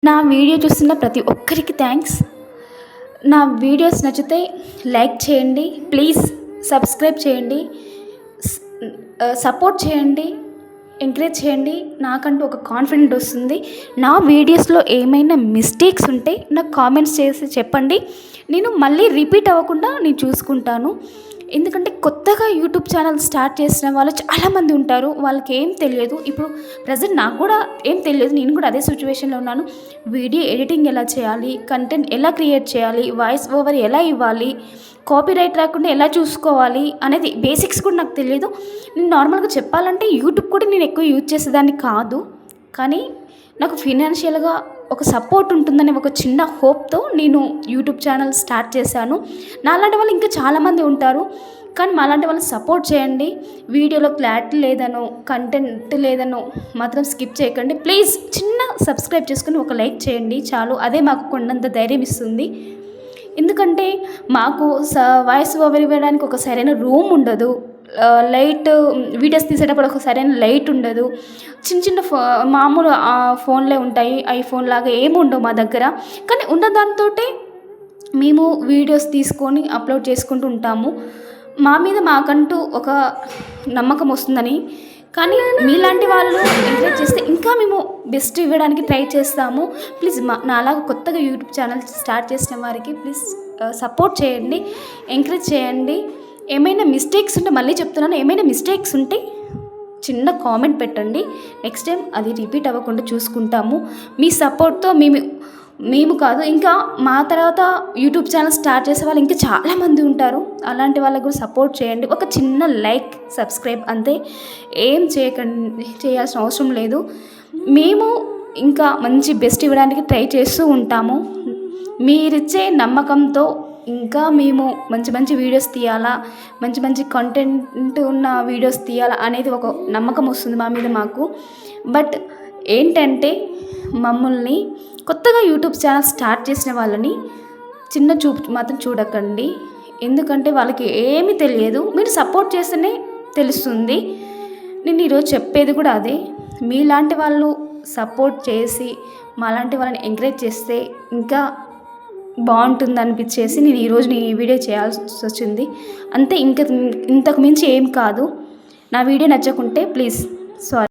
నా వీడియో చూస్తున్న ప్రతి ఒక్కరికి థ్యాంక్స్. నా వీడియోస్ నచ్చితే లైక్ చేయండి, ప్లీజ్ సబ్స్క్రైబ్ చేయండి, సపోర్ట్ చేయండి, ఎంకరేజ్ చేయండి. నాకంటూ ఒక కాన్ఫిడెంట్ వస్తుంది. నా వీడియోస్లో ఏమైనా మిస్టేక్స్ ఉంటే నాకు కామెంట్స్ చేసి చెప్పండి. నేను మళ్ళీ రిపీట్ అవ్వకుండా నేను చూసుకుంటాను. ఎందుకంటే కొత్తగా యూట్యూబ్ ఛానల్ స్టార్ట్ చేసిన వాళ్ళు చాలామంది ఉంటారు. వాళ్ళకి ఏం తెలియదు. ఇప్పుడు ప్రజెంట్ నాకు కూడా ఏం తెలియదు. నేను కూడా అదే సిచ్యువేషన్లో ఉన్నాను. వీడియో ఎడిటింగ్ ఎలా చేయాలి, కంటెంట్ ఎలా క్రియేట్ చేయాలి, వాయిస్ ఓవర్ ఎలా ఇవ్వాలి, కాపీరైట్ రాకుండా ఎలా చూసుకోవాలి అనేది బేసిక్స్ కూడా నాకు తెలియదు. నేను నార్మల్గా చెప్పాలంటే యూట్యూబ్ కూడా నేను ఎక్కువ యూజ్ చేసేదాన్ని కాదు. కానీ నాకు ఫినాన్షియల్గా ఒక సపోర్ట్ ఉంటుందని ఒక చిన్న హోప్తో నేను యూట్యూబ్ ఛానల్ స్టార్ట్ చేశాను. నాలాంటి వాళ్ళు ఇంకా చాలామంది ఉంటారు. కానీ మాలాంటి వాళ్ళని సపోర్ట్ చేయండి. వీడియోలో క్లారిటీ లేదనో, కంటెంట్ లేదనో మాత్రం స్కిప్ చేయకండి. ప్లీజ్ చిన్న సబ్స్క్రైబ్ చేసుకుని ఒక లైక్ చేయండి చాలు. అదే మాకు కొండంత ధైర్యం ఇస్తుంది. ఎందుకంటే మాకు వాయిస్ ఓవర్ ఇవ్వడానికి ఒక సరైన రూమ్ ఉండదు. లైట్ వీడియోస్ తీసేటప్పుడు ఒక సరైన లైట్ ఉండదు. చిన్న చిన్న మామూలు ఫోన్లే ఉంటాయి. ఐఫోన్ లాగా ఏమి ఉండవు మా దగ్గర. కానీ ఉన్న దాంతో మేము వీడియోస్ తీసుకొని అప్లోడ్ చేసుకుంటూ ఉంటాము. మా మీద మాకంటూ ఒక నమ్మకం వస్తుందని. కానీ మీలాంటి వాళ్ళు ఎంకరేజ్ చేస్తే ఇంకా మేము బెస్ట్ ఇవ్వడానికి ట్రై చేస్తాము. ప్లీజ్ నాలాగా కొత్తగా యూట్యూబ్ ఛానల్ స్టార్ట్ చేసిన వారికి ప్లీజ్ సపోర్ట్ చేయండి, ఎంకరేజ్ చేయండి. ఏమైనా మిస్టేక్స్ ఉంటే మళ్ళీ చెప్తున్నాను, ఏమైనా మిస్టేక్స్ ఉంటే చిన్న కామెంట్ పెట్టండి. నెక్స్ట్ టైం అది రిపీట్ అవ్వకుండా చూసుకుంటాము. మీ సపోర్ట్తో మేము కాదు, ఇంకా మా తర్వాత యూట్యూబ్ ఛానల్ స్టార్ట్ చేసే వాళ్ళు ఇంకా చాలామంది ఉంటారు. అలాంటి వాళ్ళకు కూడా సపోర్ట్ చేయండి. ఒక చిన్న లైక్, సబ్స్క్రైబ్ అంతే. ఏం చేయాల్సిన అవసరం లేదు. మేము ఇంకా మంచి బెస్ట్ ఇవ్వడానికి ట్రై చేస్తూ ఉంటాము. మీరిచ్చే నమ్మకంతో ఇంకా మేము మంచి మంచి వీడియోస్ తీయాలా, మంచి మంచి కంటెంట్ ఉన్న వీడియోస్ తీయాలా అనేది ఒక నమ్మకం వస్తుంది మా మీద మాకు. బట్ ఏంటంటే మమ్మల్ని కొత్తగా యూట్యూబ్ ఛానల్ స్టార్ట్ చేసిన వాళ్ళని చిన్న చూపు మాత్రం చూడకండి. ఎందుకంటే వాళ్ళకి ఏమీ తెలియదు. మీరు సపోర్ట్ చేస్తేనే తెలుస్తుంది. నేను ఈరోజు చెప్పేది కూడా అదే. మీలాంటి వాళ్ళు సపోర్ట్ చేసి మాలాంటి వాళ్ళని ఎంకరేజ్ చేస్తే ఇంకా బాగుంటుంది అనిపించేసి నేను ఈ వీడియో చేయాల్సి వచ్చింది అంతే. ఇంతకు మించి ఏం కాదు. నా వీడియో నచ్చకుంటే ప్లీజ్ సారీ.